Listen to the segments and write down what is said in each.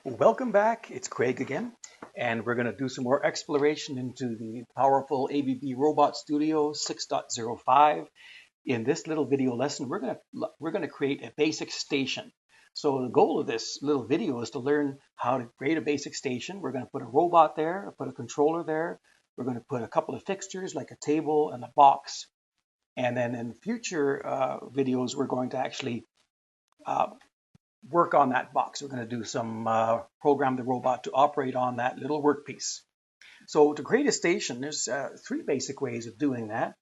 Welcome back. It's Craig again, and we're going to do some more exploration into the powerful ABB Robot Studio 6.05. In this little video lesson, we're going to create a basic station. So the goal of this little video is to learn how to create a basic station. We're going to put a robot there, put a controller there. We're going to put a couple of fixtures like a table and a box. And then in future videos, we're going to actually uh, work on that box. We're going to do some program the robot to operate on that little workpiece. So to create a station, there's three basic ways of doing that.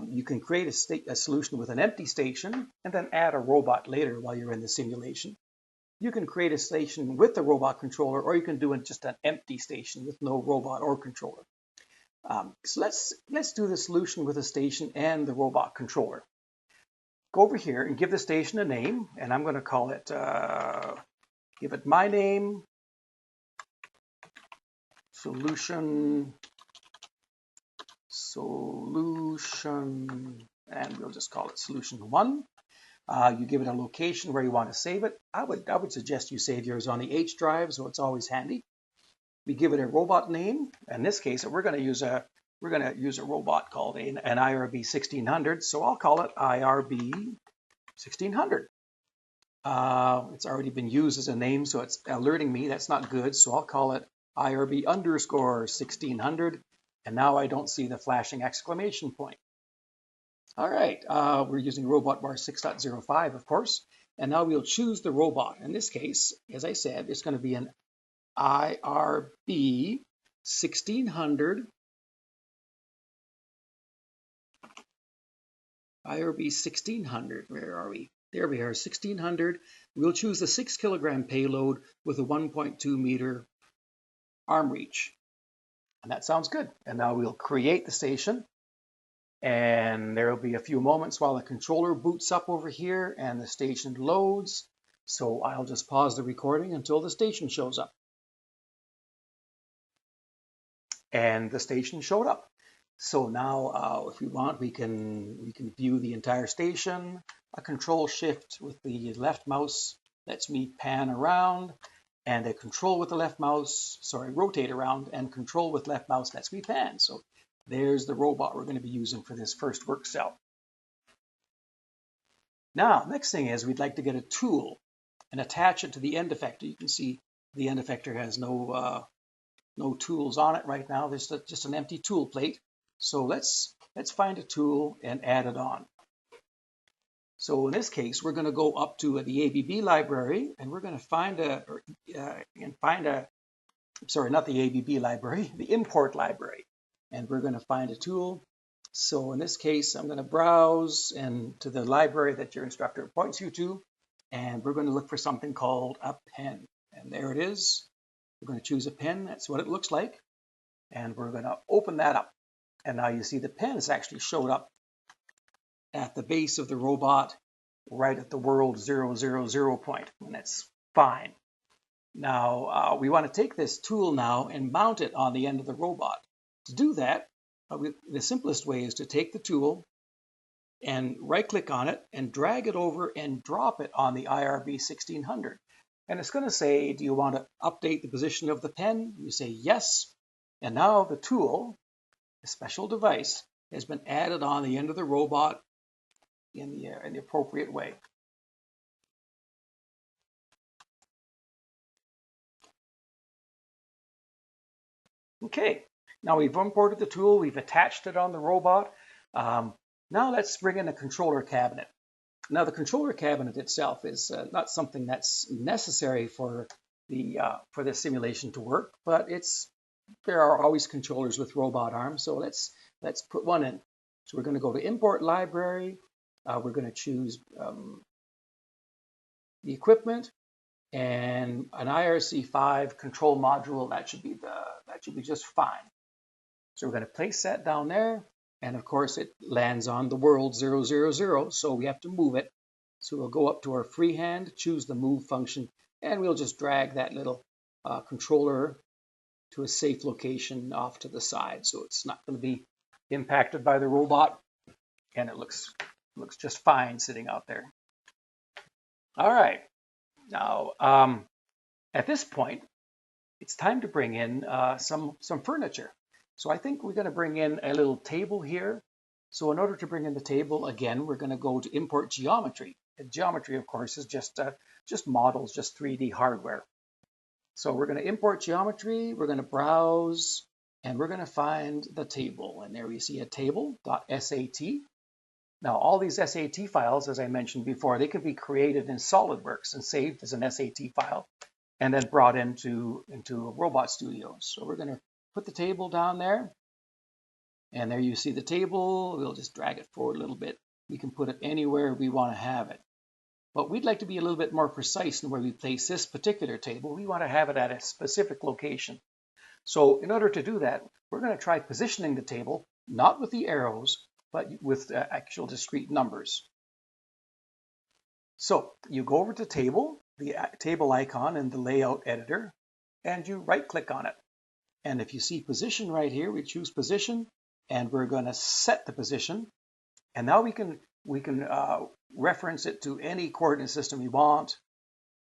You can create a solution with an empty station and then add a robot later while you're in the simulation. You can create a station with the robot controller, or you can do just an empty station with no robot or controller. So let's do the solution with a station and the robot controller. Go over here and give the station a name, and I'm going to call it, give it my name, solution, and we'll just call it solution 1. You give it a location where you want to save it. I would suggest you save yours on the H drive, so it's always handy. We give it a robot name. In this case, we're going to use a robot called an IRB 1600, so I'll call it IRB 1600. It's already been used as a name, so it's alerting me that's not good, so I'll call it IRB underscore 1600, and now I don't see the flashing exclamation point. All right, we're using robot bar 6.05, of course, and now we'll choose the robot. In this case, as I said, it's going to be an IRB 1600. IRB 1600, where are we? There we are, 1600. We'll choose the 6 kilogram payload with a 1.2 meter arm reach. And that sounds good. And now we'll create the station. And there will be a few moments while the controller boots up over here and the station loads. So I'll just pause the recording until the station shows up. And the station showed up. So now, if we want, we can view the entire station. A control shift with the left mouse lets me pan around, and a control with the left mouse, rotate around, and control with left mouse lets me pan. So there's the robot we're going to be using for this first work cell. Now, next thing is we'd like to get a tool and attach it to the end effector. You can see the end effector has no tools on it right now. There's just an empty tool plate. So let's find a tool and add it on. So in this case, we're going to go up to the ABB library, and we're going to find not the ABB library, the import library, and we're going to find a tool. So in this case, I'm going to browse and to the library that your instructor points you to, and we're going to look for something called a pen. And there it is. We're going to choose a pen. That's what it looks like. And we're going to open that up. And now you see the pen has actually showed up at the base of the robot, right at the world 000 point, and that's fine. Now, we want to take this tool now and mount it on the end of the robot. To do that, the simplest way is to take the tool and right-click on it and drag it over and drop it on the IRB 1600. And it's going to say, do you want to update the position of the pen? You say yes. And now the tool, a special device, has been added on the end of the robot in the appropriate way. Okay, now we've imported the tool, we've attached it on the robot. Now let's bring in a controller cabinet. Now the controller cabinet itself is not something that's necessary for the simulation to work, but there are always controllers with robot arms, so let's put one in. So we're going to go to Import Library. We're going to choose the equipment and an IRC5 control module. That should be just fine. So we're going to place that down there, and of course it lands on the world 000. So we have to move it. So we'll go up to our freehand, choose the move function, and we'll just drag that little controller to a safe location off to the side, so it's not going to be impacted by the robot, and it looks just fine sitting out there. All right, now At this point, it's time to bring in some furniture. So I think we're going to bring in a little table here. So in order to bring in the table, again, we're going to go to import geometry. And geometry, of course, is just models, just 3D hardware. So we're going to import geometry, we're going to browse, and we're going to find the table. And there we see a table.sat. Now, all these SAT files, as I mentioned before, they can be created in SolidWorks and saved as an SAT file and then brought into Robot Studio. So we're going to put the table down there. And there you see the table. We'll just drag it forward a little bit. We can put it anywhere we want to have it. But we'd like to be a little bit more precise in where we place this particular table. We want to have it at a specific location. So in order to do that, we're going to try positioning the table, not with the arrows, but with actual discrete numbers. So you go over to table, the table icon in the layout editor, and you right click on it. And if you see position right here, we choose position, and we're going to set the position. And now we can reference it to any coordinate system we want.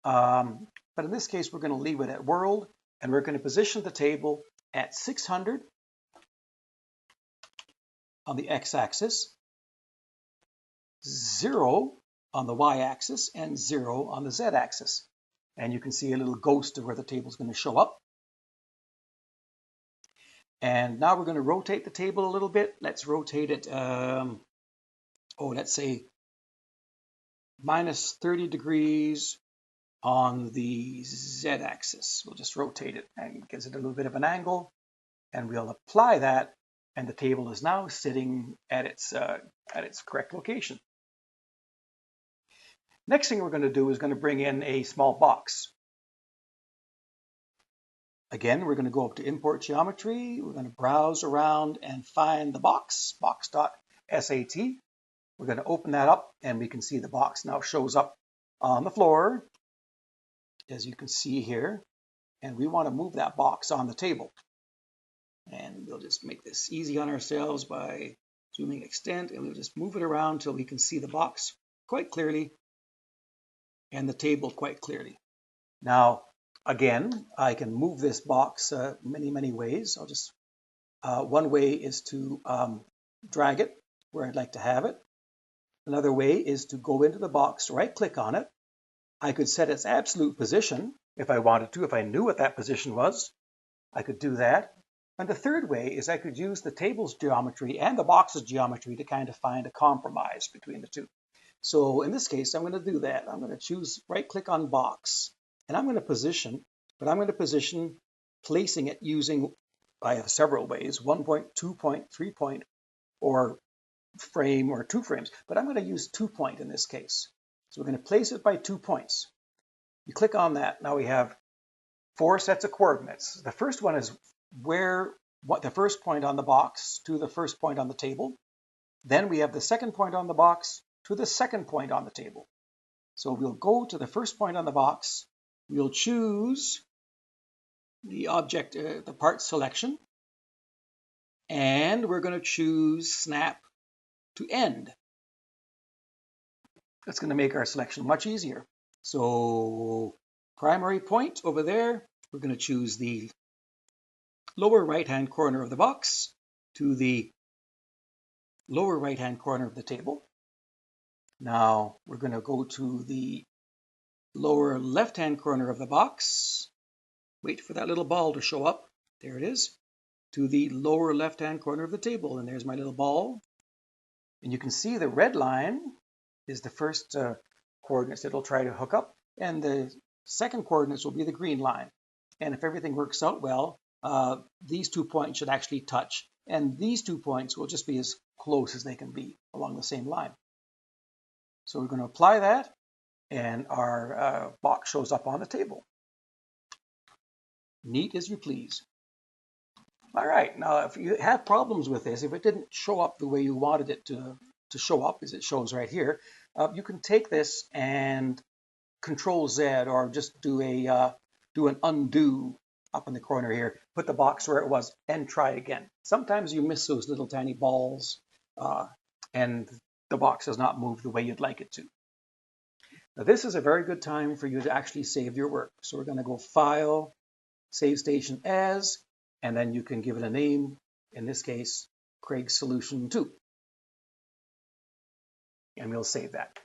But in this case, we're going to leave it at world, and we're going to position the table at 600 on the x-axis, 0 on the y-axis, and 0 on the z-axis. And you can see a little ghost of where the table is going to show up. And now we're going to rotate the table a little bit. Let's rotate it, let's say minus 30 degrees on the z-axis. We'll just rotate it and gives it a little bit of an angle. And we'll apply that, and the table is now sitting at its correct location. Next thing we're going to do is going to bring in a small box. Again, we're going to go up to import geometry. We're going to browse around and find the box, box.sat. We're going to open that up, and we can see the box now shows up on the floor, as you can see here. And we want to move that box on the table. And we'll just make this easy on ourselves by zooming extent, and we'll just move it around until we can see the box quite clearly and the table quite clearly. Now, again, I can move this box many ways. I'll just, one way is to drag it where I'd like to have it. Another way is to go into the box, right click on it. I could set its absolute position if I wanted to, if I knew what that position was. I could do that. And the third way is I could use the table's geometry and the box's geometry to kind of find a compromise between the two. So in this case, I'm going to do that. I'm going to choose right click on box, and I'm going to position, but I'm going to position placing it using, I have several ways, 1 point, 2 point, 3 point, or frame or 2 frames, but I'm going to use 2 point in this case. So we're going to place it by 2 points. You click on that. Now we have 4 sets of coordinates. The first one is the first point on the box to the first point on the table. Then we have the second point on the box to the second point on the table. So we'll go to the first point on the box. We'll choose the object, the part selection, and we're going to choose snap to end. That's going to make our selection much easier. So primary point over there, we're going to choose the lower right-hand corner of the box to the lower right-hand corner of the table. Now we're going to go to the lower left-hand corner of the box. Wait for that little ball to show up. There it is. To the lower left-hand corner of the table. And there's my little ball. And you can see the red line is the first coordinates it'll try to hook up. And the second coordinates will be the green line. And if everything works out well, these 2 points should actually touch. And these 2 points will just be as close as they can be along the same line. So we're going to apply that, and our box shows up on the table. Neat as you please. All right, now if you have problems with this, if it didn't show up the way you wanted it to show up, as it shows right here, you can take this and Control Z, or just do an undo up in the corner here, put the box where it was, and try again. Sometimes you miss those little tiny balls, and the box does not move the way you'd like it to. Now, this is a very good time for you to actually save your work. So we're going to go File, Save Station As, and then you can give it a name, in this case, Craig Solution 2. And we'll save that.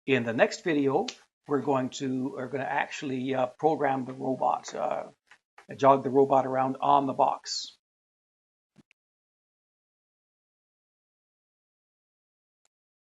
In the next video, we're going to actually program the robot, jog the robot around on the box.